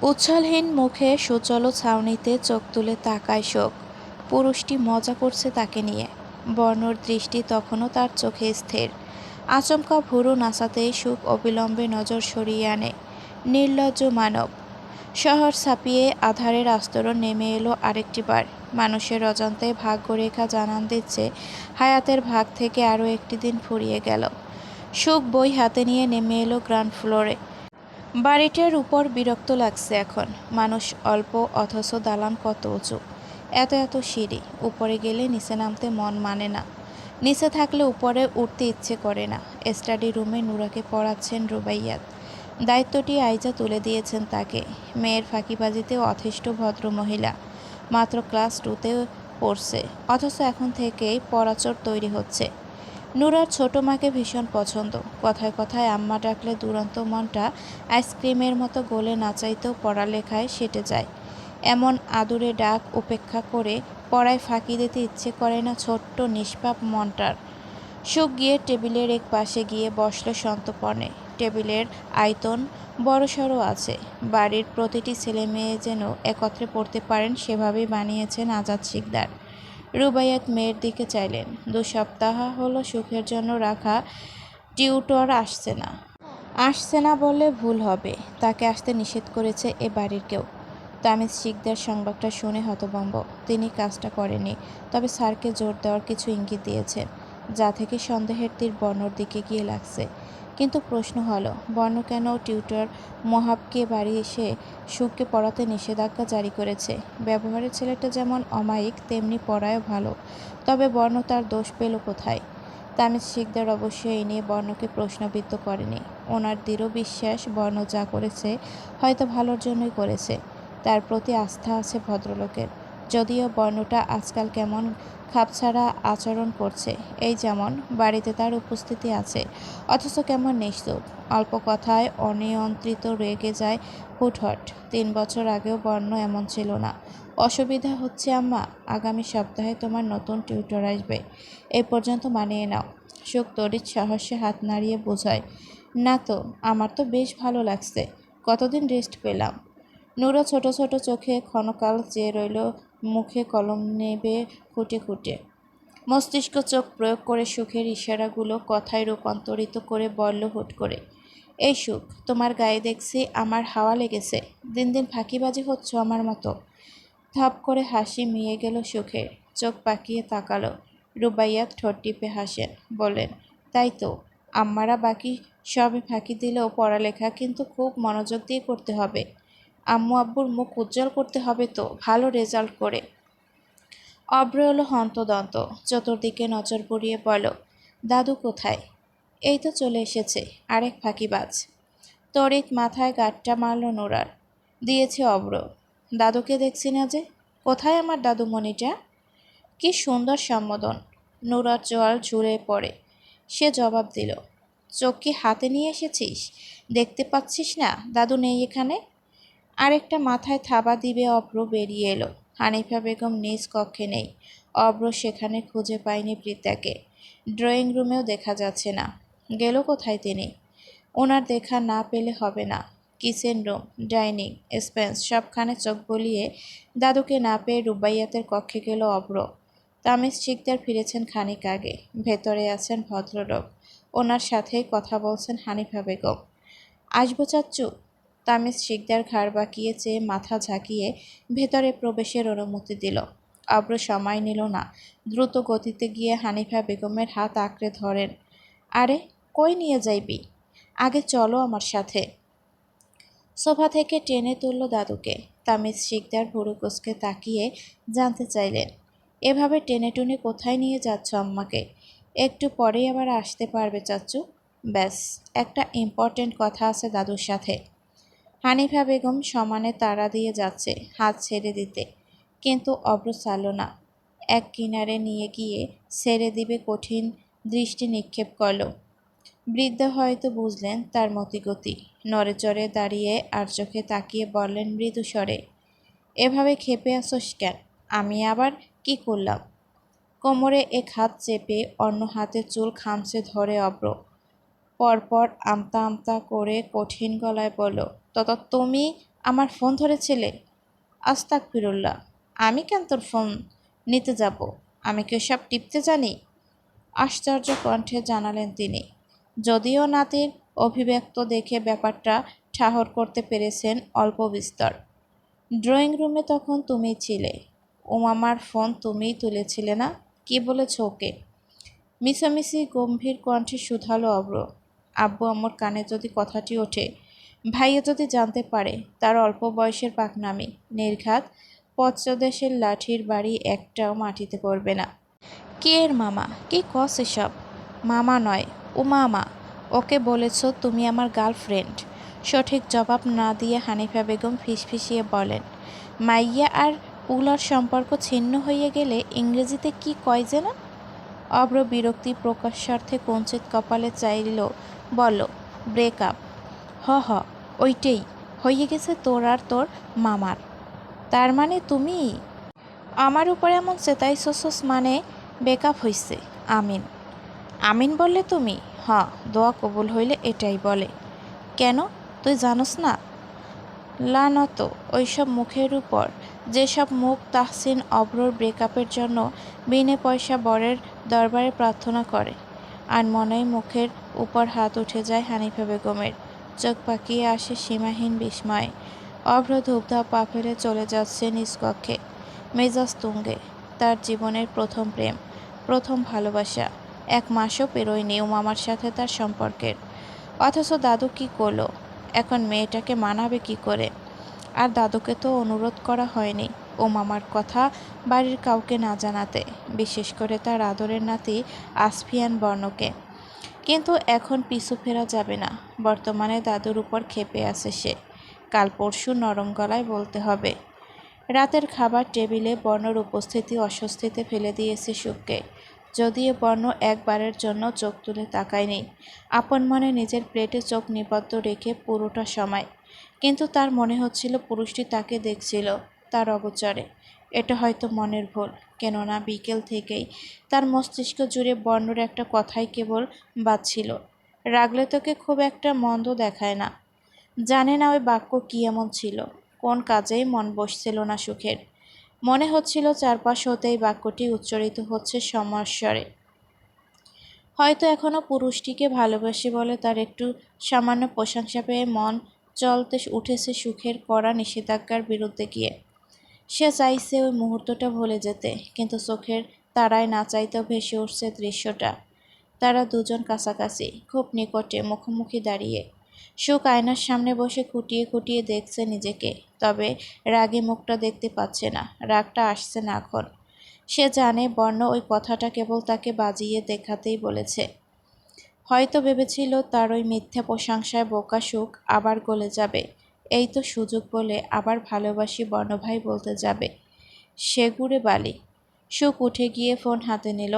উচ্ছ্বাসহীন মুখে সুচলো ছাউনিতে চোখ তুলে তাকায় শোক। পুরুষটি মজা করছে তাকে নিয়ে। বর্ণর দৃষ্টি তখনও তার চোখে স্থির। আচমকা ভুরু নাচাতেই সুখ অবিলম্বে নজর সরিয়ে আনে। নির্লজ্জ মানব। শহর ছাপিয়ে আধারের আস্তরণ নেমে এলো আরেকটি বার। মানুষের অজান্তে ভাগ্যরেখা জানান দিচ্ছে হায়াতের ভাগ থেকে আরও একটি দিন ফুরিয়ে গেল। সুখ বই হাতে নিয়ে নেমে এলো গ্রাউন্ড ফ্লোরে। বাড়িটার উপর বিরক্ত লাগছে এখন। মানুষ অল্প অথচ দালান কত উঁচু। এত এত সিঁড়ি। উপরে গেলে নিচে নামতে মন মানে না। নিচে থাকলে উপরে উঠতে ইচ্ছে করে না। স্টাডি রুমে নুরাকে পড়াচ্ছেন রুবাইয়াত। দায়িত্বটি আইজা তুলে দিয়েছেন তাকে। মেয়ের ফাঁকিবাজিতেও অথেষ্ট ভদ্র মহিলা। মাত্র ক্লাস 2তে পড়ছে, অথচ এখন থেকেই পড়াচোর তৈরি হচ্ছে। নুরার ছোট মাকে ভীষণ পছন্দ। কথায় কথায় আম্মা ডাকলে দুরন্ত মনটা আইসক্রিমের মতো গলে না চাইতেও পড়ালেখায় সেটে যায়। এমন আদুরে ডাক উপেক্ষা করে পড়ায় ফাঁকি দিতে ইচ্ছে করে না ছোট্ট নিষ্পাপ মনটার। সুখ গিয়ে টেবিলের এক পাশে গিয়ে বসল সন্তর্পণে। টেবিলের আয়তন বড়সড় আছে। বাড়ির প্রতিটি ছেলে মেয়ে যেন একত্রে পড়তে পারেন সেভাবেই বানিয়েছেন আজাদ শিকদার। রুবাইয়াত মেয়ের দিকে চাইলেন। 2 সপ্তাহ হলো সুখের জন্য রাখা টিউটর আসছে না বললে ভুল হবে। তাকে আসতে নিষেধ করেছে এ বাড়ির কেউ। তামিজ শিকদার সংবাদটা শুনে হতভম্ব। তিনি কাজটা করেননি, তবে স্যারকে জোর দেওয়ার কিছু ইঙ্গিত দিয়েছেন, যা থেকে সন্দেহের তীর বর্ণর দিকে গিয়ে লাগছে। কিন্তু প্রশ্ন হলো, বর্ণ কেন টিউটর মোহাবকে বাড়ি এসে সুখকে পড়াতে নিষেধাজ্ঞা জারি করেছে? ব্যবহারের ছেলেটা যেমন অমায়িক, তেমনি পড়ায়ও ভালো। তবে বর্ণ তার দোষ পেল কোথায়? তামিজ শিকদার অবশ্যই এই নিয়ে বর্ণকে প্রশ্নবিদ্ধ করেনি। ওনার দৃঢ় বিশ্বাস বর্ণ যা করেছে হয়তো ভালোর জন্যই করেছে। তার প্রতি আস্থা আছে ভদ্রলোকের। যদিও বর্ণটা আজকাল কেমন খাপছাড়া আচরণ করছে। এই যেমন বাড়িতে তার উপস্থিতি আছে, অথচ কেমন নিষ্ঠুর। অল্প কথায় অনিয়ন্ত্রিত রেগে যায় হুটহাট। 3 বছর আগেও বর্ণ এমন ছিল না। অসুবিধা হচ্ছে আম্মা, আগামী সপ্তাহে তোমার নতুন টিউটর আসবে। এই পর্যন্ত মানিয়ে নাও। সুখ তড়িৎ সাহসে হাত নাড়িয়ে বোঝায়, না তো, আমার তো বেশ ভালো লাগছে। কতদিন রেস্ট পেলাম। নুরা ছোট ছোট চোখে ক্ষণকাল চেয়ে রইল, মুখে কলম নেবে খুঁটে খুঁটে। মস্তিষ্ক চোখ প্রয়োগ করে সুখের ইশারাগুলো কথায় রূপান্তরিত করে বলল হুট করে, এই সুখ, তোমার গায়ে দেখছি আমার হাওয়া লেগেছে। দিন দিন ফাঁকিবাজি হচ্ছ আমার মতো। ধপ করে হাসি মিয়ে গেল সুখের। চোখ পাকিয়ে তাকালো। রুবাইয়াত ঠোঁট টিপে হাসেন, বলেন, তাই তো, আম্মারা বাকি সবে ফাঁকি দিলেও পড়ালেখা কিন্তু খুব মনোযোগ দিয়ে করতে হবে। আম্মু আব্বুর মুখ উজ্জ্বল করতে হবে তো, ভালো রেজাল্ট করে। অব্র এলো হন্তদন্ত। চতুর্দিকে নজর বুলিয়ে বলল, দাদু কোথায়? এই তো চলে এসেছে, আরেক ফাঁকিবাজ। তড়িৎ মাথায় গাঁটটা মারল নোরার। দিয়েছে অব্র। দাদুকে দেখছি না যে। কোথায় আমার দাদুমণিটা? কি সুন্দর সম্বোধন। নোরার চোয়াল ঝুলে পড়ে। সে জবাব দিল, চোখ কি হাতে নিয়ে এসেছিস? দেখতে পাচ্ছিস না দাদু নেই এখানে? আরেকটা মাথায় থাবা দিবে অব্র বেরিয়ে এলো। হানিফা বেগম নিজ কক্ষে নেই। অব্র সেখানে খুঁজে পায়নি বৃদ্ধাকে। ড্রয়িং রুমেও দেখা যাচ্ছে না। গেল কোথায় তিনি? ওনার দেখা না পেলে হবে না। কিচেন রুম, ডাইনিং, স্পেন্স সবখানে চোখ বলিয়ে দাদুকে না পেয়ে রুবাইয়াতের কক্ষে গেল অব্র। তামিজ শিকদার ফিরেছেন খানিক আগে। ভেতরে আছেন ভদ্রলোক। ওনার সাথেই কথা বলছেন হানিফা বেগম। আসবো চাচ্চু? তামিজ শিকদার ঘাড় বাঁকিয়ে চেয়ে মাথা ঝাঁকিয়ে ভেতরে প্রবেশের অনুমতি দিল। অব্র সময় নিল না। দ্রুত গতিতে গিয়ে হানিফা বেগমের হাত আঁকড়ে ধরেন। আরে, কই নিয়ে যাইবি? আগে চলো আমার সাথে। সোফা থেকে টেনে তুলল দাদুকে। তামিজ শিকদার ভুরু কুঁচকে তাকিয়ে জানতে চাইলেন, এভাবে টেনে টুনে কোথায় নিয়ে যাচ্ছ আম্মাকে? একটু পরেই আবার আসতে পারবে চাচ্চু। ব্যাস, একটা ইম্পর্ট্যান্ট কথা আছে দাদুর সাথে। হানিফা বেগম সমানে তাড়া দিয়ে যাচ্ছে হাত ছেড়ে দিতে, কিন্তু অব্র ছাড়ল না। এক কিনারে নিয়ে গিয়ে ছেড়ে দিবে কঠিন দৃষ্টি নিক্ষেপ করল। বৃদ্ধ হয়তো বুঝলেন তার মতিগতি। নড়েচড়ে দাঁড়িয়ে আর চোখে তাকিয়ে বললেন মৃদু স্বরে, এভাবে ক্ষেপে আসোস কেন? আমি আবার কি করলাম? কোমরে এক হাত চেপে অন্য হাতে চুল খামচে ধরে অব্র পরপর আমতা আমতা করে কঠিন গলায় বলল, তত তুমি আমার ফোন ধরেছিলে? আস্তাগফিরুল্লাহ। আমি কেন তোর ফোন নিতে যাব? আমি কি সব টিপতে জানি? আশ্চর্য কণ্ঠে জানালেন তিনি। যদিও নাতির অভিব্যক্ত দেখে ব্যাপারটা ঠাহর করতে পেরেছেন অল্প বিস্তর। ড্রয়িং রুমে তখন তুমিই ছিলে। উমামার ফোন তুমিই তুলেছিলে না? কি বলেছ ওকে? মিছামিছি গম্ভীর কণ্ঠে শুধালো অব্র। আব্বু আম্মুর কানে যদি কথাটি ওঠে, ভাইয়া যদি জানতে পারে তার অল্প বয়সের পাকনামি, নির্ঘাত পশ্চদেশের লাঠির বাড়ি একটাও মাটিতে পড়বে না। কে এর মামা? কি কস এসব? মামা নয়, উমামা। ওকে বলেছ তুমি আমার গার্লফ্রেন্ড। সঠিক জবাব না দিয়ে হানিফা বেগম ফিসফিসিয়ে বলেন, মাইয়া আর পুলার সম্পর্ক ছিন্ন হয়ে গেলে ইংরেজিতে কি কয় যে না? অব্র বিরক্তি প্রকাশার্থে কঞ্চিত কপালে চাইল, বলল, ব্রেকআপ। হ, ওইটেই হয়ে গেছে তোর আর তোর মামার। তার মানে তুমি আমার উপর এমন চেতাইছস, মানে ব্রেকআপ হইছে। আমিন। আমিন বললে তুমি? দোয়া কবুল হইলে এটাই বলে। কেন, তুই জানোস না? লানত ওইসব মুখের উপর, যেসব মুখ তাহসিন অব্রর ব্রেকআপের জন্য বিনে পয়সা বরের দরবারে প্রার্থনা করে। আনমনেই মুখের উপর হাত উঠে যায় হানিফা বেগমের। চোখ পাকিয়ে আসে সীমাহীন বিস্ময়ে। অভ্র ধূপধাপ পা ফেলে চলে যাচ্ছে নিজ কক্ষে। মেজাজ তুঙ্গে। তার জীবনের প্রথম প্রেম, প্রথম ভালোবাসা। 1 মাসও পেরোয়নি উমামার সাথে তার সম্পর্কের। অথচ দাদু কি করলো? এখন মেয়েটাকে মানাবে কি করে? আর দাদুকে তো অনুরোধ করা হয়নি ও মামার কথা বাড়ির কাউকে না জানাতে, বিশেষ করে তার আদরের নাতি আসফিয়ান বর্ণকে। কিন্তু এখন পিছু ফেরা যাবে না। বর্তমানে দাদুর উপর ক্ষেপে আছে সে। কাল পরশু নরম গলায় বলতে হবে। রাতের খাবার টেবিলে বর্ণর উপস্থিতি অস্বস্তিতে ফেলে দিয়েছে সুখকে। যদিও বর্ণ একবারের জন্য চোখ তুলে তাকায়নি, আপন মনে নিজের প্লেটে চোখ নিবদ্ধ রেখে পুরোটা সময়। কিন্তু তার মনে হচ্ছিল পুরুষটি তাকে দেখছিল, তার অগোচরে। এটা হয়তো মনের ভুল, কেননা বিকেল থেকেই তার মস্তিষ্ক জুড়ে বর্ণর একটা কথাই কেবল বাজছিল, রাগলে তোকে খুব একটা মন্দ দেখায় না। জানে না ওই বাক্য কী এমন ছিল, কোন কাজেই মন বসছিল না সুখের। মনে হচ্ছিল চারপাশ হতেই বাক্যটি উচ্চারিত হচ্ছে সমস্বরে। হয়তো এখনও পুরুষটিকে ভালোবাসে বলে তার একটু সামান্য প্রশংসা পেয়ে মন চলতে উঠেছে সুখের কড়া নিষেধাজ্ঞার বিরুদ্ধে গিয়ে। সে চাইছে ওই মুহূর্তটা ভুলে যেতে, কিন্তু চোখের তারায় না চাইতেও ভেসে উঠছে দৃশ্যটা। তারা দুজন কাছাকাছি, খুব নিকটে, মুখোমুখি দাঁড়িয়ে। সুখ আয়নার সামনে বসে খুঁটিয়ে খুঁটিয়ে দেখছে নিজেকে, তবে রাগে মুখটা দেখতে পাচ্ছে না। রাগটা আসছে না এখন। সে জানে বর্ণ ওই কথাটা কেবল তাকে বাজিয়ে দেখাতেই বলেছে। হয়তো ভেবেছিল তার ওই মিথ্যা প্রশংসায় বোকা সুখ আবার গলে যাবে। এই তো সুযোগ বলে আবার ভালোবাসি বর্ণভাই বলতে যাবে। সেগুড়ে বালি। সুখ উঠে গিয়ে ফোন হাতে নিল।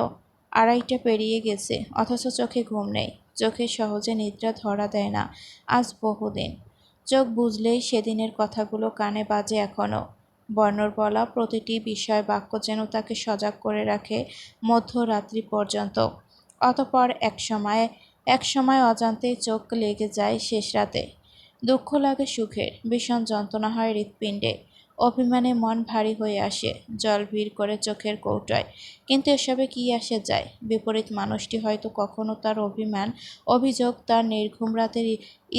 2:30 পেরিয়ে গেছে, অথচ চোখে ঘুম নেই। চোখে সহজে নিদ্রা ধরা দেয় না আজ বহুদিন। চোখ বুঝলেই সেদিনের কথাগুলো কানে বাজে এখনও। বর্ণর বলা প্রতিটি বিষয় বাক্য যেন তাকে সজাগ করে রাখে মধ্যরাত্রি পর্যন্ত। অতঃপর এক সময় অজান্তেই চোখ লেগে যায় শেষ রাতে। দুঃখ লাগে সুখের, ভীষণ যন্ত্রণা হয় হৃৎপিণ্ডে। অভিমানে মন ভারী হয়ে আসে, জল ভিড় করে চোখের কৌটায়। কিন্তু এসবে কি আসে যায়? বিপরীত মানুষটি হয়তো কখনো তার অভিযোগ, তার নির্ঘুম রাতের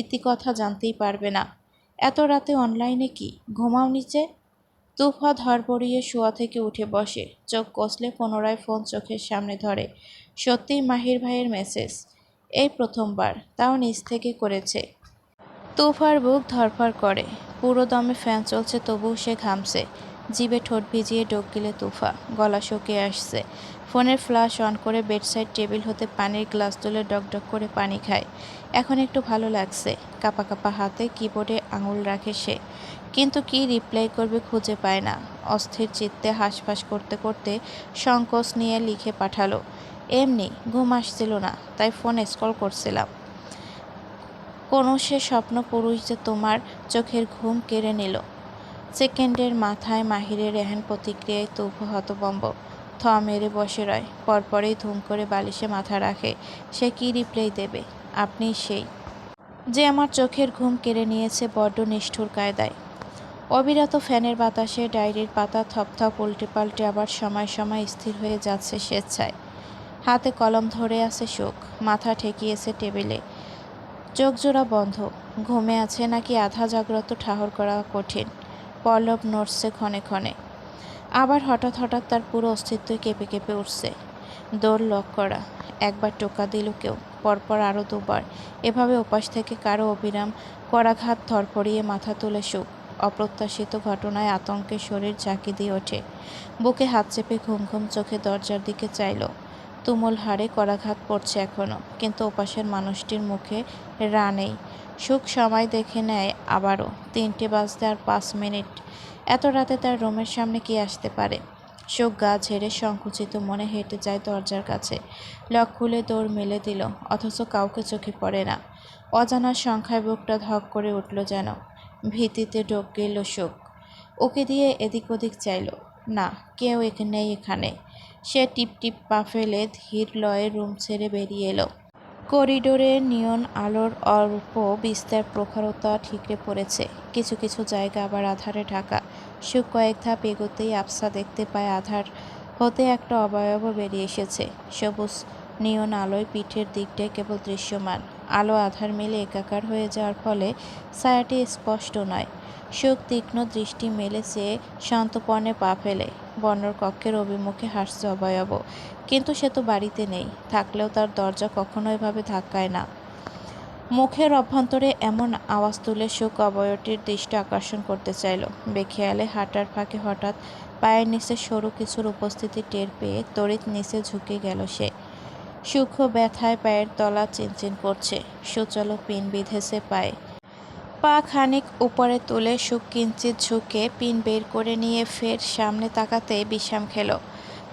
ইতিকথা জানতেই পারবে না। এত রাতে অনলাইনে কি? ঘুমাও নিচে। তুফা ধড়পড়িয়ে শোয়া থেকে উঠে বসে, চোখ কষলে পুনরায় ফোন চোখের সামনে ধরে। সত্যিই মাহির ভাইয়ের মেসেজ। এই প্রথমবার, তাও নিজ থেকে করেছে। তুফার বুক ধড়ফড় করে। পুরো দমে ফ্যান চলছে, তবুও সে ঘামছে। জিভে ঠোঁট ভিজিয়ে ডোক গিলে তুফা, গলা শুকিয়ে আসছে। ফোনের ফ্ল্যাশ অন করে বেডসাইড টেবিল হতে পানির গ্লাস তুলে ডকডক করে পানি খায়। এখন একটু ভালো লাগছে। কাঁপা কাঁপা হাতে কিবোর্ডে আঙুল রাখে সে, কিন্তু কি রিপ্লাই করবে খুঁজে পায় না। অস্থির চিত্তে হাঁসফাঁস করতে করতে সংকোচ নিয়ে লিখে পাঠালো, এমনি ঘুম আসছিল না, তাই ফোন স্ক্রল করছিলাম। কোনো সে স্বপ্ন পুরুষ যে তোমার চোখের ঘুম কেড়ে নিল। সেকেন্ডের মাথায় মাহিরের এহেন প্রতিক্রিয়ায় তুফা হতভম্ব। থ মেরে বসে রয়, পরপরেই ধুম করে বালিশে মাথা রাখে। সে কি রিপ্লাই দেবে? আপনি সেই যে আমার চোখের ঘুম কেড়ে নিয়েছে বড্ড নিষ্ঠুর কায়দায়। অবিরত ফ্যানের বাতাসে ডায়েরির পাতা থপথপ উল্টে পাল্টে আবার সময় সময় স্থির হয়ে যাচ্ছে স্বেচ্ছায়। হাতে কলম ধরে আছে সুখ, মাথা ঠেকিয়েছে টেবিলে, চোখ জোড়া বন্ধ। ঘুমে আছে নাকি আধা জাগ্রত ঠাহর করা কঠিন। পল্লব নড়ছে ক্ষণে ক্ষণে, আবার হঠাৎ হঠাৎ তার পুরো অস্তিত্বই কেঁপে কেঁপে উঠছে। দৌড় লক করা, একবার টোকা দিল কেউ, পরপর আরও দুবার। এভাবে ওপাশ থেকে কারো অবিরাম করাঘাত ধরপড়িয়ে মাথা তুলে সুখ। অপ্রত্যাশিত ঘটনায় আতঙ্কে শরীর ঝাঁকি দিয়ে ওঠে। বুকে হাত চেপে ঘুম ঘুম চোখে দরজার দিকে চাইল। তুমুল হাড়ে করাঘাত পড়ছে এখনও, কিন্তু ওপাশের মানুষটির মুখে রা নেই। সুখ সময় দেখে নেয় আবারও, 3টে বাজতে আর 5 মিনিট। এত রাতে তার রুমের সামনে কে আসতে পারে? সুখ গা ঝেড়ে সংকুচিত মনে হেঁটে যায় দরজার কাছে। লক খুলে দৌড় মেলে দিল, অথচ কাউকে চোখে পড়ে না। অজানার সংখ্যায় বুকটা ধক করে উঠল যেন। ভীতিতে ঢোক গেল সুখ। ওকে দিয়ে এদিক ওদিক চাইল, না, কেউ নেই এখানে। সে টিপ টিপ পা ফেলে ধীর লয়ে রুম ছেড়ে বেরিয়ে এলো। করিডোরে নিয়ন আলোর অল্প বিস্তার প্রখরতা ঠিকরে পড়েছে, কিছু কিছু জায়গা আবার আধারে ঢাকা। সুখ কয়েক ধাপ এগোতেই আবছা দেখতে পায় আধার হতে একটা অবয়ব বেরিয়ে এসেছে। সবুজ নিয়ন আলোয় পিঠের দিকটায় কেবল দৃশ্যমান। আলো আধার মিলে একাকার হয়ে যাওয়ার ফলে ছায়াটি স্পষ্ট নয়। সুখ তীক্ষ্ণ দৃষ্টি মেলে চেয়ে সন্তর্পণে পা ফেলে। বর্ণর কক্ষের অভিমুখে হাসছে অবয়ব, কিন্তু সে তো বাড়িতে নেই। থাকলেও তার দরজা কখনো এভাবে ধাক্কায় না। মুখের অভ্যন্তরে এমন আওয়াজ তুলে সুখ অবয়বটির দৃষ্টি আকর্ষণ করতে চাইল। বেখেয়ালে হাঁটার ফাঁকে হঠাৎ পায়ের নিচে সরু কিছুর উপস্থিতি টের পেয়ে তড়িৎ নিচে ঝুঁকে গেল সে। সূক্ষ্ম ব্যথায় পায়ের তলা চিনচিন করছে, সুচল পিন বিঁধেছে পায়ে। পা খানিক উপরে তুলে সুখ কিঞ্চিত ঝুঁকে পিন বের করে নিয়ে ফের সামনে তাকাতে বিষাম খেল।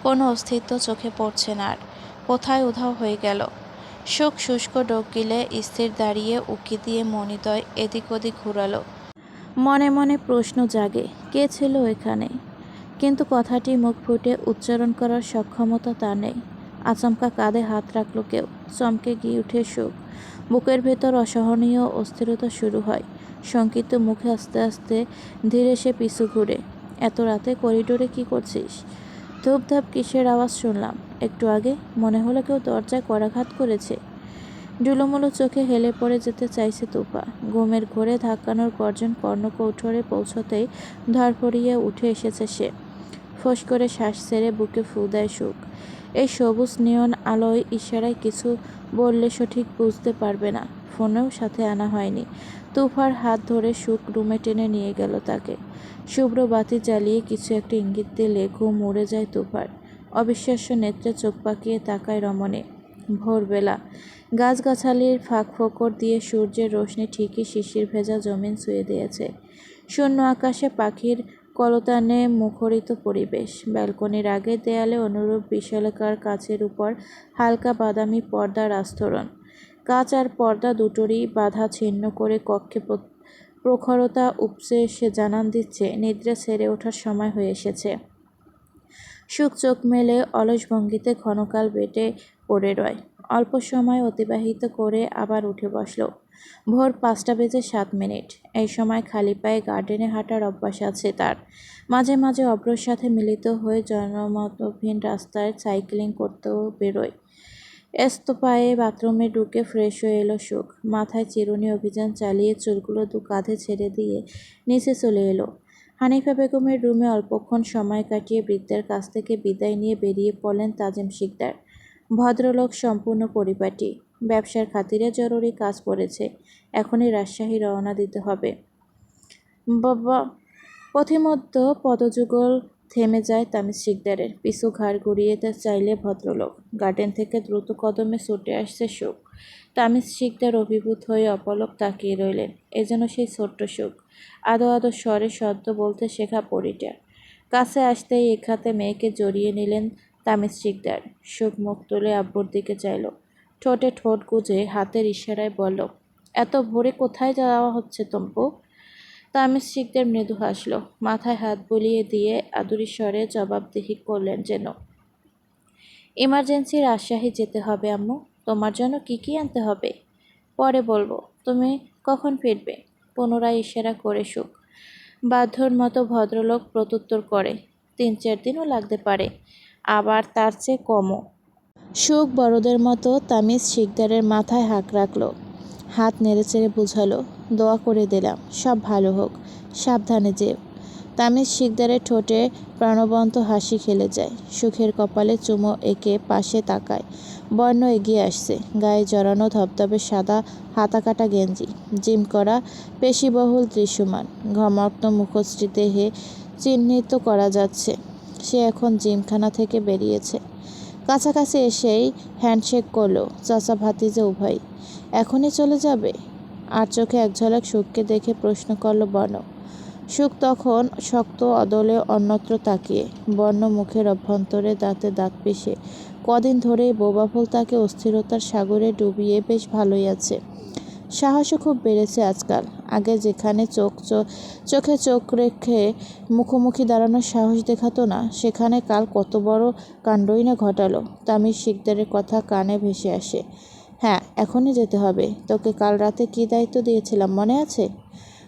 কোনো অস্তিত্ব চোখে পড়ছে না আর। কোথায় উধাও হয়ে গেল। সুখ শুষ্ক ডোক গিলে স্থির দাঁড়িয়ে উকি দিয়ে মনিদয় এদিক ওদিক ঘুরালো। মনে মনে প্রশ্ন জাগে, কে ছিল এখানে? কিন্তু কথাটি মুখ ফুটে উচ্চারণ করার সক্ষমতা তার নেই। আচমকা কাঁধে হাত রাখল কেউ, চমকে গিয়ে উঠে সুখ। বুকের ভেতর অসহনীয় অস্থিরতা শুরু হয়। শঙ্কিত মুখে আস্তে আস্তে ধীরে সে পিছু ঘুরে। এত রাতে করিডোরে কি করছিস? ধূপধাপ কিসের আওয়াজ শুনলাম একটু আগে, মনে হলো কেউ দরজায় করাঘাত করেছে। ডুলোমুলো চোখে হেলে পড়ে যেতে চাইছে তুফা। ঘুমের ঘোরে ধাক্কানোর গর্জন কর্ণকৌঠরে পৌঁছতেই ধরপড়িয়ে উঠে এসেছে সে। ফোঁস করে শ্বাস ছেড়ে বুকে ফু দেয় সুখ। এই সবুজ নিয়ন আলোয় ইশারায় কিছু বললে সঠিক বুঝতে পারবে না। ফোনেও সাথে আনা হয়নি। তুফার হাত ধরে সুখ রুমে টেনে নিয়ে গেল তাকে। শুভ্র বাতি জ্বালিয়ে কিছু একটা ইঙ্গিত দিলে ঘুম উড়ে যায় তুফার। অবিশ্বাস্য নেত্রে চোখ পাকিয়ে তাকায় রমণী। ভোরবেলা গাছগাছালির ফাঁক ফোকর দিয়ে সূর্যের রোশনি ঠিকই শিশির ভেজা জমিন ছুঁয়ে দিয়েছে। শূন্য আকাশে পাখির কলতানে মুখরিত পরিবেশ। ব্যালকনির আগের দেয়ালে অনুরূপ বিশালাকার কাচের উপর হালকা বাদামি পর্দার আস্তরণ। কাচ আর পর্দা দুটোরই বাধা ছিন্ন করে কক্ষে প্রখরতা উপচে এসে জানান দিচ্ছে নিদ্রা ছেড়ে ওঠার সময় হয়ে এসেছে। সুখ চোখ মেলে অলস ভঙ্গিতে ক্ষণকাল বেটে পড়ে রয়। অল্প সময় অতিবাহিত করে আবার উঠে বসল। ভোর 5:07। এই সময় খালি পায়ে গার্ডেনে হাঁটার অভ্যাস আছে তার। মাঝে মাঝে অভ্রর সাথে মিলিত হয়ে জনমতহীন রাস্তায় সাইক্লিং করতেও বেরোয়। পায়ে বাথরুমে ঢুকে ফ্রেশ হয়ে এলো সুখ। মাথায় চিরুনি অভিযান চালিয়ে চুলগুলো দু কাঁধে ছেড়ে দিয়ে নিচে চলে এলো। হানিফা বেগমের রুমে অল্পক্ষণ সময় কাটিয়ে বৃদ্ধের কাছ থেকে বিদায় নিয়ে বেরিয়ে পড়লেন তাজিম শিকদার। ভদ্রলোক সম্পূর্ণ পরিপাটি। ব্যবসার খাতিরে জরুরি কাজ পড়েছে, এখনই রাজশাহী রওনা দিতে হবে। বাবা, পথিমধ্যে পদযুগল থেমে যায় তামিজ শিকদারের। পিছু ঘাড় ঘুরিয়ে চাইলে ভদ্রলোক। গার্ডেন থেকে দ্রুত কদমে ছুটে আসছে সুখ। তামিজ শিকদার অভিভূত হয়ে অপলক তাকিয়ে রইলেন। এ যেন সেই ছোট্ট সুখ। আদো আদো স্বরে সদ্য বলতে শেখা পরিটা। কাছে আসতেই এক হাতে মেয়েকে জড়িয়ে নিলেন তামিজ শিকদার। সুখ মুখ তুলে আব্বুর দিকে চাইল। ঠোঁটে ঠোঁট গুজে হাতের ইশারায় বলল, এত ভোরে কোথায় যাওয়া হচ্ছে তম্পু? তামিজ শিকদার মৃদু হাসল, মাথায় হাত বুলিয়ে দিয়ে আদুরি স্বরে জবাবদিহি করলেন যেন, ইমার্জেন্সি রাজশাহী যেতে হবে আম্মু। তোমার জন্য কি আনতে হবে? পরে বলবো। তুমি কখন ফিরবে? পুনরায় ইশারা করে সুখ। বাধ্যর মতো ভদ্রলোক প্রত্যুত্তর করে, ৩-৪ দিনও লাগতে পারে, আবার তার চেয়ে কমও। সুখ বড়দের মতো তামিজ শিকদারের মাথায় হাত রাখল, হাত নেড়েচেড়ে বুঝালো, দোয়া করে দিলাম, সব ভালো হোক, সাবধানে যেও। তামিজ শিকদারের ঠোঁটে প্রাণবন্ত হাসি খেলে যায়। সুখের কপালে চুমো এঁকে পাশে তাকায়। বর্ণ এগিয়ে আসছে, গায়ে জড়ানো ধবধবে সাদা হাতাকাটা গেঞ্জি, জিম করা, পেশিবহুল দৃশ্যমান, ঘর্মাক্ত মুখশ্রী দেহে চিহ্নিত করা যাচ্ছে সে এখন জিমখানা থেকে বেরিয়েছে। কাছাকাছি এসেই হ্যান্ডশেক করলো চাচা ভাতিজা উভয়। এখনই চলে যাবে? আর চোখে এক ঝলক সুখকে দেখে প্রশ্ন করল বর্ণ। সুখ তখন শক্ত অদলে অন্যত্র তাকিয়ে, বর্ণ মুখের অভ্যন্তরে দাঁতে দাঁত পিষে। কদিন ধরেই বোবাফুল তাকে অস্থিরতার সাগরে ডুবিয়ে বেশ ভালোই আছে। সাহসও খুব বেড়েছে আজকাল। আগে যেখানে চোখে চোখ রেখে মুখোমুখি দাঁড়ানোর সাহস দেখাতো না, সেখানে কাল কত বড় কাণ্ডই না ঘটালো। তামিজ শিকদারের কথা কানে ভেসে আসে। হ্যাঁ, এখনই যেতে হবে। তোকে কাল রাতে কী দায়িত্ব দিয়েছিলাম মনে আছে?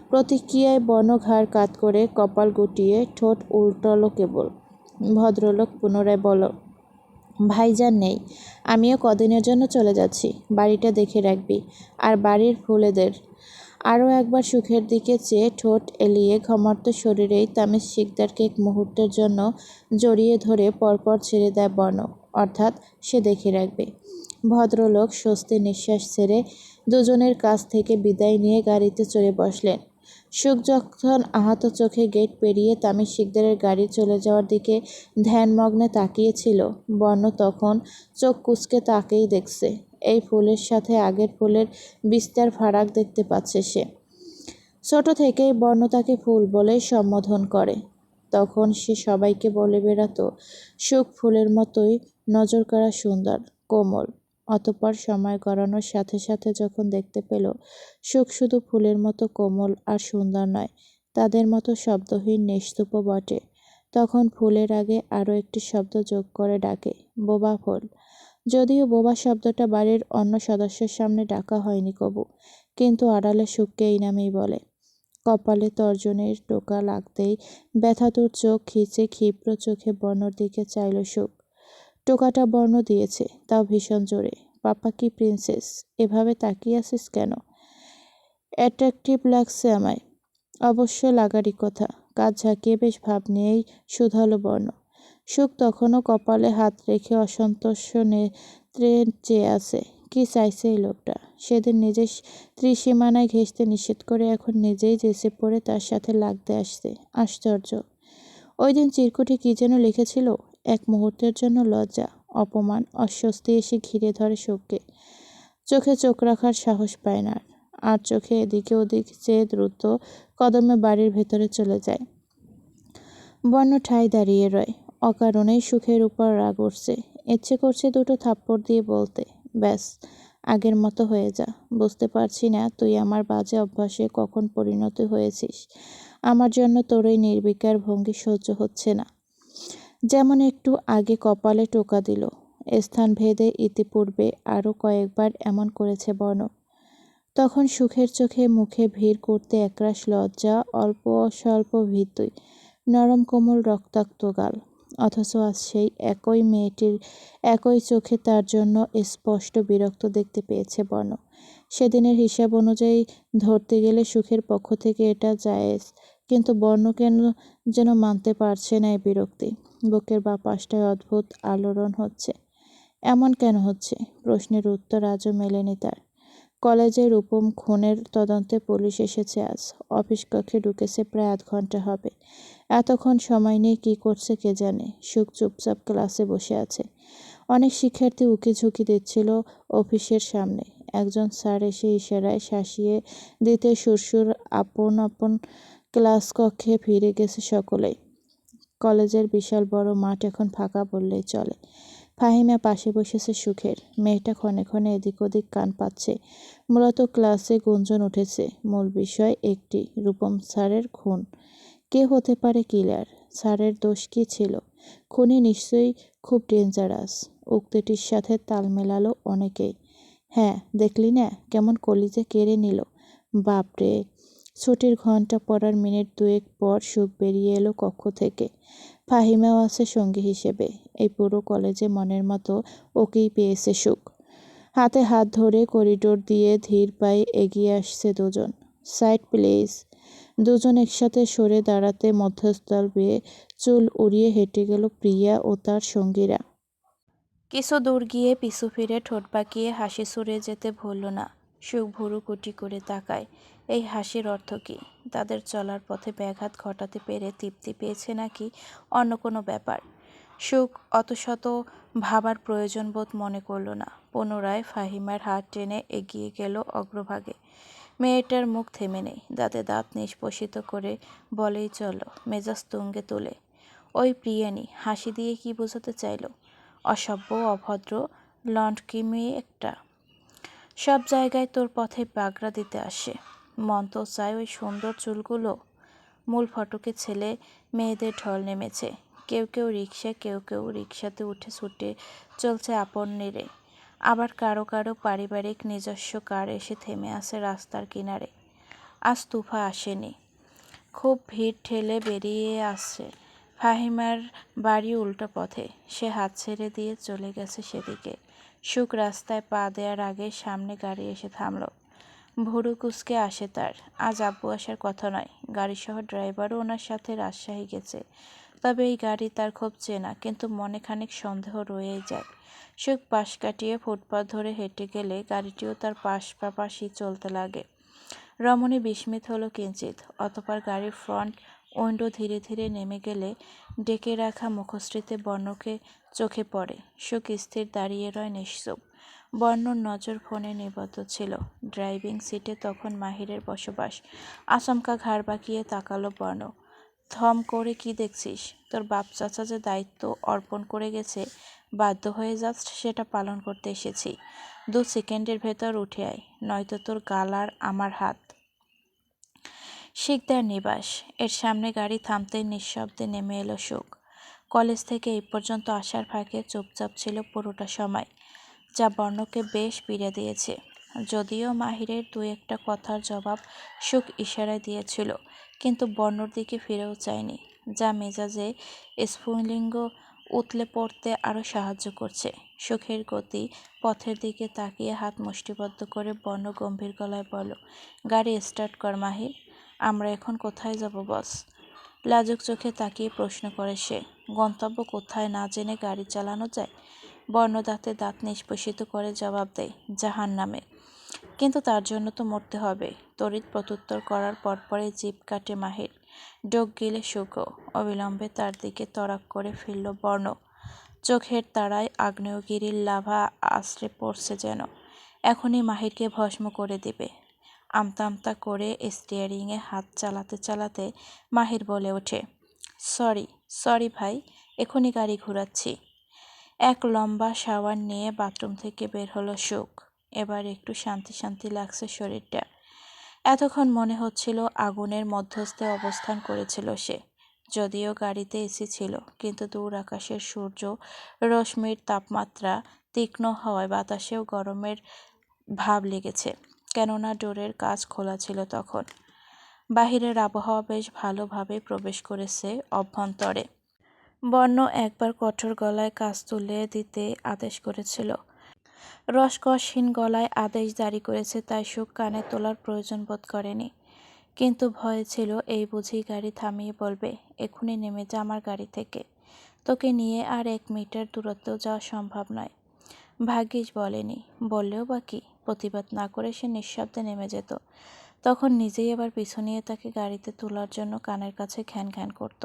প্রতিক্রিয়ায় বর্ণ ঘাড় কাত করে কপাল গুটিয়ে ঠোঁট উল্টালো কেবল। ভদ্রলোক পুনরায় বলল, ভাইজান নেই, আমিও কদিনের জন্য চলে যাচ্ছি, বাড়িটা দেখে রাখবি, আর বাড়ির ফুলেদের। আরও একবার সুখের দিকে চেয়ে ঠোঁট এলিয়ে ঘমর্ত শরীরেই তামিজ শিকদারকে এক মুহূর্তের জন্য জড়িয়ে ধরে পরপর ছেড়ে দেয় বর্ণ, অর্থাৎ সে দেখে রাখবে। ভদ্রলোক স্বস্তির নিঃশ্বাস ছেড়ে দুজনের কাছ থেকে বিদায় নিয়ে গাড়িতে চড়ে বসলেন। সুখ যখন আহত চোখে গেট পেরিয়ে তামিজ শিকদারের গাড়ি চলে যাওয়ার দিকে ধ্যানমগ্নে তাকিয়েছিল, বর্ণ তখন চোখ কুঁচকে তাকেই দেখছে। এই ফুলের সাথে আগের ফুলের বিস্তার ফারাক দেখতে পাচ্ছে সে। ছোট থেকেই বর্ণ তাকে ফুল বলেই সম্বোধন করে। তখন সে সবাইকে বলে বেড়াতো, সুখ ফুলের মতোই নজরকাড়া, সুন্দর, কোমল। অতঃপর সময় গড়ানোর সাথে সাথে যখন দেখতে পেল সুখ শুধু ফুলের মতো কোমল আর সুন্দর নয়, তাদের মতো শব্দহীন নিস্তুপও বটে, তখন ফুলের আগে আরও একটি শব্দ যোগ করে ডাকে, বোবা ফুল। যদিও বোবা শব্দটা বাড়ির অন্য সদস্যের সামনে ডাকা হয়নি কবু, কিন্তু আড়ালে সুখকে এই নামেই বলে। কপালে তর্জনের টোকা লাগতেই ব্যথাতুর চোখ খিচে ক্ষিপ্র চোখে বর্ণর দিকে চাইল সুখ। টোকাটা বর্ণ দিয়েছে, তাও ভীষণ জোরে। পাপা কি প্রিন্সেস, এভাবে তাকিয়ে আছিস কেন? অ্যাট্রাকটিভ লাগছে আমায়। অবশ্য লাগারই কথা। কাজ ঝাঁকিয়ে বেশ ভাব নিয়েই শুধালো বর্ণ। সুখ তখনও কপালে হাত রেখে অসন্তোষ নেত্রে চেয়ে আছে। কি চাইছে এই লোকটা? সেদিন নিজের ত্রিসীমানায় ঘেঁষতে নিষেধ করে এখন নিজেই জেসে পড়ে তার সাথে লাগতে আসছে। আশ্চর্য। ওই দিন চিরকুটে কি যেন লিখেছিল? এক মুহূর্তের জন্য লজ্জা, অপমান, অস্বস্তি এসে ঘিরে ধরে সুখকে। চোখে চোখ রাখার সাহস পায় না আর চোখে এদিকে ওদিক চেয়ে দ্রুত কদমে বাড়ির ভেতরে চলে যায়। বর্ণ ঠায় দাঁড়িয়ে রয়। অকারণেই সুখের উপর রাগ উঠছে। ইচ্ছে করছে দুটো থাপ্পড় দিয়ে বলতে, ব্যাস, আগের মতো হয়ে যা। বুঝতে পারছি না তুই আমার বাজে অভ্যাসে কখন পরিণত হয়েছিস। আমার জন্য তোর এই নির্বিকার ভঙ্গি সহ্য হচ্ছে না। যেমন একটু আগে কপালে টোকা দিল, স্থান ভেদে ইতিপূর্বে আরও কয়েকবার এমন করেছে বর্ণ। তখন সুখের চোখে মুখে ভিড় করতে একরাশ লজ্জা, অল্প স্বল্প ভীতি, নরম কোমল রক্তাক্ত গাল। অথচ আজ সেই একই মেয়েটির একই চোখে তার জন্য স্পষ্ট বিরক্ত দেখতে পেয়েছে বর্ণ। সেদিনের হিসাব অনুযায়ী ধরতে গেলে সুখের পক্ষ থেকে এটা জায়েজ, কিন্তু বর্ণ কেন যেন মানতে পারছে না এই বিরক্তি। বুকের বাঁ পাশটায় অদ্ভুত আলোড়ন হচ্ছে। এমন কেন হচ্ছে? প্রশ্নের উত্তর আজও মেলেনি তার। কলেজে রূপম খুনের তদন্তে পুলিশ এসেছে আজ। অফিস কক্ষে ঢুকেছে প্রায় আধ ঘন্টা হবে। এতক্ষণ সময় নিয়ে কী করছে কে জানে। সুখ চুপচাপ ক্লাসে বসে আছে। অনেক শিক্ষার্থী উকিঝুঁকি দিচ্ছিল অফিসের সামনে। একজন স্যার এসে ইশারায় শাসিয়ে দিতে সুরসুর আপন আপন ক্লাস কক্ষে ফিরে গেছে সকলেই। কলেজের বিশাল বড় মাঠ এখন ফাঁকা বললেই চলে। ফাহিমা পাশে বসেছে সুখের। মেয়েটা ক্ষণে ক্ষণে এদিক ওদিক কান পাচ্ছে। মূলত ক্লাসে গুঞ্জন উঠেছে। মূল বিষয় একটি, রূপম স্যারের খুন। কে হতে পারে কিলার? স্যারের দোষ কী ছিল? খুনি নিশ্চয়ই খুব ডেঞ্জারাস। উক্তিটির সাথে তাল মেলালো অনেকেই। হ্যাঁ, দেখলি না কেমন কলিজা কেড়ে নিল? বাপরে, ছুটির ঘণ্টা পড়ার মিনিট দুয়েক পর সুখ বেরিয়ে এলো কক্ষ থেকে। ফাহিমাও আছে সঙ্গী হিসেবে। এই পুরো কলেজে মনের মতো ওকেই পেয়েছে সুখ। হাতে হাত ধরে করিডোর দিয়ে ধীর পায়ে এগিয়ে আসছে দুজন। Side please. দুজন একসাথে সরে দাঁড়াতে মধ্যস্থল বেয়ে চুল উড়িয়ে হেঁটে গেল প্রিয়া ও তার সঙ্গীরা। কিছু দূর গিয়ে পিছু ফিরে ঠোঁট বাঁকিয়ে হাসি ছুড়ে যেতে ভুলল না। সুখ ভুরু কুটি করে তাকায়। এই হাসির অর্থ কী? তাদের চলার পথে ব্যাঘাত ঘটাতে পেরে তৃপ্তি পেয়েছে নাকি অন্য কোনো ব্যাপার? সুখ অতশত ভাবার প্রয়োজন বোধ মনে করল না। পুনরায় ফাহিমার হাত টেনে এগিয়ে গেল অগ্রভাগে। মেয়েটার মুখ থেমে নেই, দাঁতে দাঁত নিষ্পষিত করে বলেই চলল, মেজাজ তুঙ্গে তোলে। ওই প্রিয়ানি হাসি দিয়ে কি বোঝাতে চাইল? অসভ্য, অভদ্র, লন্ডকি মেয়ে একটা। সব জায়গায় তোর পথে বাগড়া দিতে আসে। মন তো চায় ওই সুন্দর চুলগুলো। মূল ফটকে ছেলে মেয়েদের ঢল নেমেছে। কেউ কেউ রিকশায়, কেউ কেউ রিকশাতে উঠে ছুটে চলছে আপন নেড়ে। আবার কারো কারো পারিবারিক নিজস্ব কার এসে থেমে আছে রাস্তার কিনারে। আজ তুফা আসেনি। খুব ভিড় ঠেলে বেরিয়ে আসছে। ফাহিমার বাড়ি উল্টো পথে। সে হাত ছেড়ে দিয়ে চলে গেছে সেদিকে। সুখ রাস্তায় পা দেওয়ার আগে সামনে গাড়ি এসে থামল। ভুরু কুঁচকে আসে তার। আজ আব্বু আসার কথা নয়। গাড়িসহ ড্রাইভারও ওনার সাথে রাজশাহী গেছে। তবে এই গাড়ি তার খুব চেনা, কিন্তু মনে খানিক সন্দেহ রয়েই যায়। সুখ পাশ কাটিয়ে ফুটপাত ধরে হেঁটে গেলে গাড়িটিও তার পাশাপাশি চলতে লাগে। রমণী বিস্মিত হলো কিঞ্চিত। অতঃপর গাড়ির ফ্রন্ট উইন্ডো ধীরে ধীরে নেমে গেলে ডেকে রাখা মুখশ্রীতে বর্ণকে চোখে পড়ে। সুখ স্থির দাঁড়িয়ে রয় নিশ্চুপ। বর্ণর নজর ফোনে নিবদ্ধ ছিল। ড্রাইভিং সিটে তখন মাহিরের বসবাস। আচমকা ঘাড় বাঁকিয়ে তাকালো বর্ণ। থম করে কি দেখছিস? তোর বাপ চাচা যে দায়িত্ব অর্পণ করে গেছে, বাধ্য হয়ে জাস্ট সেটা পালন করতে এসেছি। 2 সেকেন্ডের ভেতর উঠে আয়, নয়তো তোর গাল আর আমার হাত। শিকদার নিবাস। এর সামনে গাড়ি থামতেই নিঃশব্দে নেমে এলো সুখ। কলেজ থেকে এই পর্যন্ত আসার ফাঁকে চুপচাপ ছিল পুরোটা সময়, যা বর্ণকে বেশ পীড়া দিয়েছে। যদিও মাহিরের 2-একটা কথার জবাব সুখ ইশারায় দিয়েছিল, কিন্তু বর্ণর দিকে ফিরেও চায়নি, যা মেজাজে স্ফুলিঙ্গ উতলে পড়তে আরও সাহায্য করছে। সুখের গতি পথের দিকে তাকিয়ে হাত মুষ্টিবদ্ধ করে বর্ণ গম্ভীর গলায় বলল, গাড়ি স্টার্ট কর মাহির। আমরা এখন কোথায় যাব বস? লাজুক চোখে তাকিয়ে প্রশ্ন করে সে। গন্তব্য কোথায় না জেনে গাড়ি চালানো যায়? বর্ণ দাঁতে দাঁত নিষ্পেষিত করে জবাব দেয়, জাহান্নামে। কিন্তু তার জন্য তো মরতে হবে। তড়িৎ প্রত্যুত্তর করার পরপরই জিভ কাটে মাহির। ডোক গিলে সুখও। অবিলম্বে তার দিকে তড়াক করে ফিরল বর্ণ। চোখের তারায় আগ্নেয়গিরির লাভা আছড়ে পড়ছে যেন। এখনই মাহিরকে ভস্ম করে দিবে। আমতা আমতা করে স্টিয়ারিংয়ে হাত চালাতে চালাতে মাহির বলে ওঠে, সরি ভাই, এখনই গাড়ি ঘুরাচ্ছি। এক লম্বা শাওয়ার নিয়ে বাথরুম থেকে বের হলো সুখ। এবার একটু শান্তি শান্তি লাগছে শরীরটা। এতক্ষণ মনে হচ্ছিল আগুনের মধ্যস্থে অবস্থান করেছিল সে। যদিও গাড়িতে এসি ছিল, কিন্তু দূর আকাশের সূর্য রশ্মির তাপমাত্রা তীক্ষ্ণ হওয়ায় বাতাসেও গরমের ভাব লেগেছে। কেননা ডোরের কাঁচ খোলা ছিল তখন। বাহিরের আবহাওয়া বেশ ভালোভাবে প্রবেশ করেছে অভ্যন্তরে। বর্ণ একবার কঠোর গলায় কাঁচ তুলে দিতে আদেশ করেছিল। রসকসহীন গলায় আদেশ জারি করেছে, তাই সুখ কানে তোলার প্রয়োজন বোধ করেনি। কিন্তু ভয় ছিল, এই বুঝি গাড়ি থামিয়ে বলবে, এক্ষুনি নেমে যা আমার গাড়ি থেকে। তোকে নিয়ে আর 1 মিটার দূরত্বেও যাওয়া সম্ভব নয়। ভাগ্যিস বলেনি। বললেও বা কি? প্রতিবাদ না করে সে নিঃশব্দে নেমে যেত। তখন নিজেই আবার পিছু নিয়ে তাকে গাড়িতে তোলার জন্য কানের কাছে ঘ্যান ঘ্যান করত।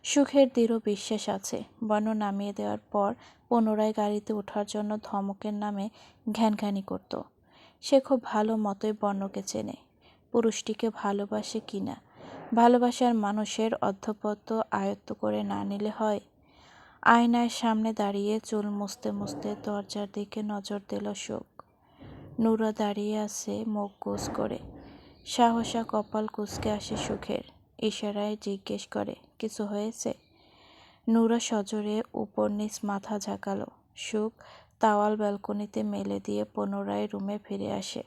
সুখের দৃঢ় বিশ্বাস আছে, বর্ণ নামিয়ে দেওয়ার পর পুনরায় গাড়িতে ওঠার জন্য ধমকের নামে ঘ্যানঘ্যানি করত। সে খুব ভালো মতোই বর্ণকে চেনে। পুরুষটিকে ভালোবাসে কি না, ভালোবাসার মানুষের অধ্যপত্য আয়ত্ত করে না নিলে হয়। আয়নার সামনে দাঁড়িয়ে চুল মুছতে মুছতে দরজার দিকে নজর দিল সুখ। নুরা দাঁড়িয়ে আছে মুখ গোছ করে। সাহসা কপাল কুঁচকে আসে সুখের। ইশারায় জিজ্ঞেস করে, কিছু হয়েছে? নুরা সজোরে উপর নিচ মাথা ঝাঁকালো। সুখ তাওয়াল ব্যালকনিতে মেলে দিয়ে পুনরায় রুমে ফিরে আসে।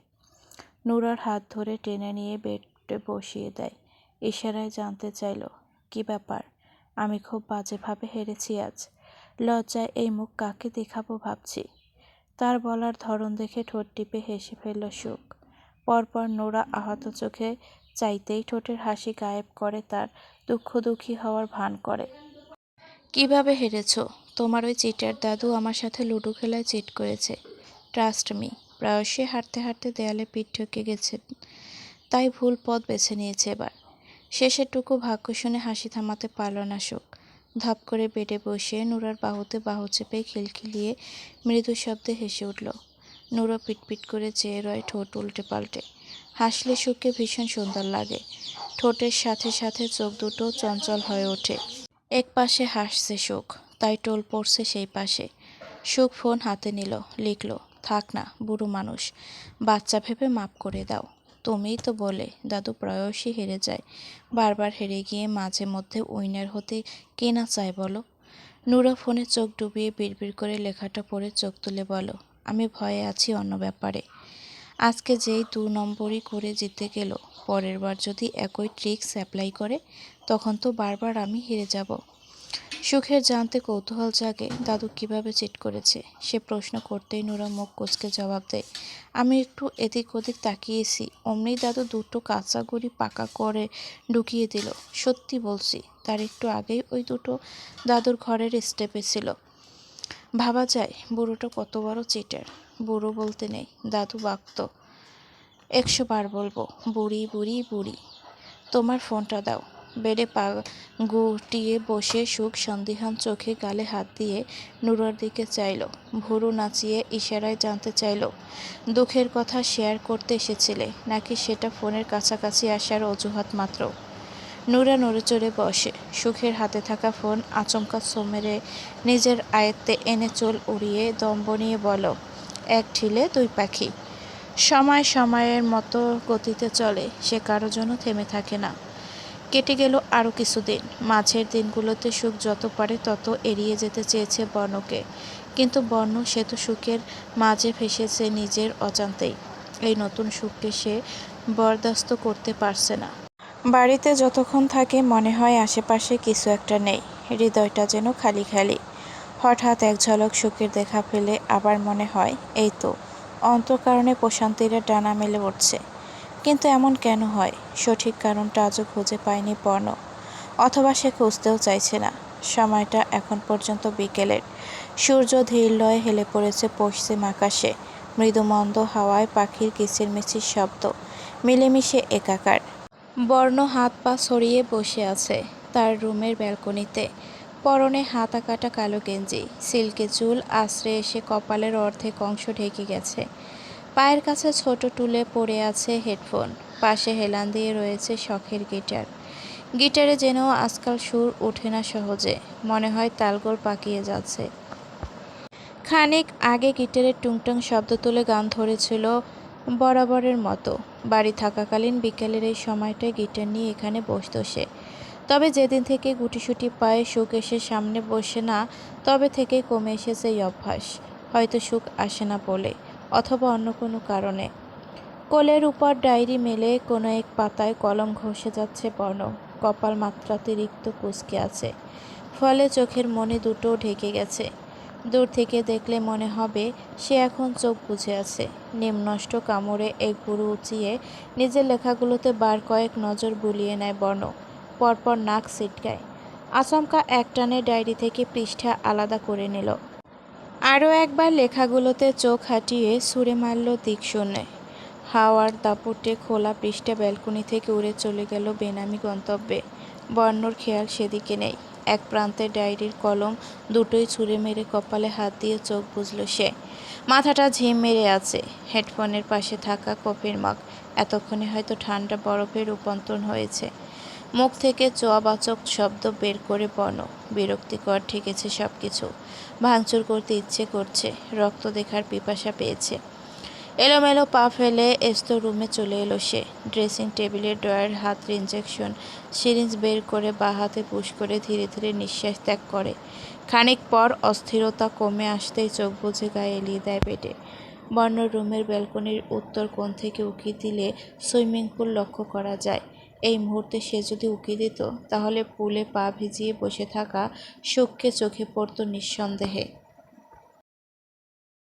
নুরার হাত ধরে টেনে নিয়ে বেড উঠে বসিয়ে দেয়। ইশারায় জানতে চাইল, কি ব্যাপার? আমি খুব বাজেভাবে হেরেছি আজ। লজ্জায় এই মুখ কাকে দেখাবো ভাবছি। তার বলার ধরন দেখে ঠোঁট টিপে হেসে ফেলল সুখ। পরপর নোরা আহত চোখে চাইতেই ঠোঁটের হাসি গায়েব করে, তার দুঃখী হওয়ার ভান করে। কিভাবে হেরেছো? তোমার ওই চিটার দাদু আমার সাথে লুডো খেলায় চিট করেছে। Trust me. প্রায়শই হাঁটতে হাঁটতে দেয়ালে পিঠ ঠেকে গেছেন, তাই ভুল পথ বেছে নিয়েছে এবার। শেষেরটুকু ভাগ্য শুনে হাসি থামাতে পারল না সুখ। ধপ করে বেডে বসে নুরার বাহুতে বাহু চেপে খিলখিলিয়ে মৃদু শব্দে হেসে উঠল। নুরা পিটপিট করে চেয়ে রয়, ঠোঁট উল্টে পাল্টে। হাসলে সুখকে ভীষণ সুন্দর লাগে। ঠোঁটের সাথে সাথে চোখ দুটো চঞ্চল হয়ে ওঠে। এক পাশে হাসছে সুখ, তাই টোল পড়ছে সেই পাশে। সুখ ফোন হাতে নিল, লিখল, থাক না বুড়ো মানুষ, বাচ্চা ভেবে মাপ করে দাও। তুমিই তো বলে দাদু প্রায়শই হেরে যায়। বারবার হেরে গিয়ে মাঝে মধ্যে উইনার হতে কে না চায় বলো? নুরা ফোনে চোখ ডুবিয়ে বিড়বিড় করে লেখাটা পড়ে চোখ তুলে বলো, আমি ভয়ে আছি অন্য ব্যাপারে। আজকে যেই 2 নম্বরই করে জিতে গেল, পরের বার যদি একই ট্রিক্স অ্যাপ্লাই করে, তখন তো বারবার আমি হেরে যাব। সুখের জানতে কৌতূহল জাগে দাদু কিভাবে চিট করেছে। সে প্রশ্ন করতেই নুরা মুখ কুঁচকে জবাব দেয়, আমি একটু এদিক ওদিক তাকিয়েছি, অমনি দাদু দুটো কাঁচা গুঁড়ি পাকা করে ঢুকিয়ে দিল। সত্যি বলছি, তার একটু আগেই ওই দুটো দাদুর ঘরের স্টেপে ছিল। ভাবা যায় বুড়োটা কত বড় চিটার। বুড়ো বলতে নেই, দাদু বাক্ত। 100 বার বলবো, বুড়ি বুড়ি বুড়ি। তোমার ফোনটা দাও। বেডে পা গুটিয়ে বসে সুখ সন্দিহান চোখে গালে হাত দিয়ে নুরার দিকে চাইল। ভুরু নাচিয়ে ইশারায় জানতে চাইল, দুঃখের কথা শেয়ার করতে এসেছিলে নাকি সেটা ফোনের কাছাকাছি আসার অজুহাত মাত্র? নুরা নড়েচড়ে বসে। সুখের হাতে থাকা ফোন আচমকা মেরে নিজের আয়ত্তে এনে চুল উড়িয়ে দম্ভ নিয়ে বলো, এক ঢিলে 2 পাখি। সময় সময়ের মতো গতিতে চলে, সে কারো জন্য থেমে থাকে না। কেটে গেল আরও কিছুদিন। মাঝের দিনগুলোতে সুখ যত পারে তত এড়িয়ে যেতে চেয়েছে বর্ণকে, কিন্তু বর্ণ সে তো সুখের মাঝে ফেসেছে নিজের অজান্তেই। এই নতুন সুখকে সে বরদাস্ত করতে পারছে না। বাড়িতে যতক্ষণ থাকে মনে হয় আশেপাশে কিছু একটা নেই, হৃদয়টা যেন খালি খালি। হঠাৎ এক ঝলক সুখের দেখা পেলে আবার মনে হয় এই তো অন্তঃকরণে প্রশান্তিরা ডানা মেলে উঠছে। কিন্তু এমন কেন হয়? সঠিক কারণটা আজও খুঁজে পায়নি বর্ণ, অথবা সে খুঁজতেও চাইছে না। সময়টা এখন পর্যন্ত বিকেলের। সূর্য ধীর লয়ে হেলে পড়েছে পশ্চিম আকাশে। মৃদুমন্দ হাওয়ায় পাখির কিচিরমিচির শব্দ মিলেমিশে একাকার। বর্ণ হাত পা ছড়িয়ে বসে আছে তার রুমের ব্যালকনিতে। পরনে হাতা কাটা কালো গেঞ্জি, সিল্কে চুল আছড়ে এসে কপালের অর্ধেক অংশ ঢেকে গেছে। পায়ের কাছে ছোট টুলে পড়ে আছে হেডফোন। পাশে হেলান দিয়ে রয়েছে শখের গিটার। গিটারে যেন আজকাল সুর ওঠে না সহজে, মনে হয় তালগোল পাকিয়ে যাচ্ছে। খানিক আগে গিটারের টুংটাং শব্দ তুলে গান ধরেছিল বরাবরের মতো। বাড়ি থাকাকালীন বিকেলের এই সময়টায় গিটার নিয়ে এখানে বসত সে। তবে যেদিন থেকে গুটিসুটি পায়ে সুখ এসে সামনে বসে না, তবে থেকে কমে এসেছে এই অভ্যাস। হয়তো সুখ আসে না বলে, অথবা অন্য কোনো কারণে। কোলের উপর ডায়েরি মেলে কোনো এক পাতায় কলম ঘষে যাচ্ছে বর্ণ। কপাল মাত্রাতিরিক্ত কুঁচকে আছে, ফলে চোখের মণি দুটোও ঢেকে গেছে। দূর থেকে দেখলে মনে হবে সে এখন চোখ বুজে আছে। নিম্নষ্ট কামড়ে এক ভুরু উঁচিয়ে নিজের লেখাগুলোতে বার কয়েক নজর বুলিয়ে নেয় বর্ণ। পরপর নাক ছিটকায়। আচমকা একটানে ডায়েরি থেকে পৃষ্ঠা আলাদা করে নিল। আরও একবার লেখাগুলোতে চোখ হাঁটিয়ে ছুঁড়ে মারল দিক শূন্যে। হাওয়ার দাপটে খোলা পৃষ্ঠা ব্যালকনি থেকে উড়ে চলে গেল বেনামি গন্তব্যে। বর্ণর খেয়াল সেদিকে নেই। এক প্রান্তে ডায়েরির কলম দুটোই ছুঁড়ে মেরে কপালে হাত দিয়ে চোখ বুজল সে। মাথাটা ঝিম মেরে আছে। হেডফোনের পাশে থাকা কফির মগ এতক্ষণে হয়তো ঠান্ডা বরফে রূপান্তর হয়েছে। মুখ থেকে চোয়াবাচক শব্দ বের করে বর্ণ। বিরক্তিকর ঠেকেছে সব কিছু। ভাঙচুর করতে ইচ্ছে করছে, রক্ত দেখার পিপাসা পেয়েছে। এলোমেলো পা ফেলে এস্তো রুমে চলে এলো সে। ড্রেসিং টেবিলের ড্রয়ার হাতের ইঞ্জেকশন সিরিঞ্জ বের করে বাঁ হাতে পুশ করে ধীরে ধীরে নিঃশ্বাস ত্যাগ করে। খানিক পর অস্থিরতা কমে আসতেই চোখ বুজে গায়ে এলিয়ে দেয় বেডে। বর্ণর রুমের ব্যালকনির উত্তর কোণ থেকে উঁকি দিলে সুইমিং পুল লক্ষ্য করা যায়। এই মুহূর্তে সে যদি উঁকি দিত তাহলে পুলে পা ভিজিয়ে বসে থাকা সুখকে চোখে পড়ত নিঃসন্দেহে।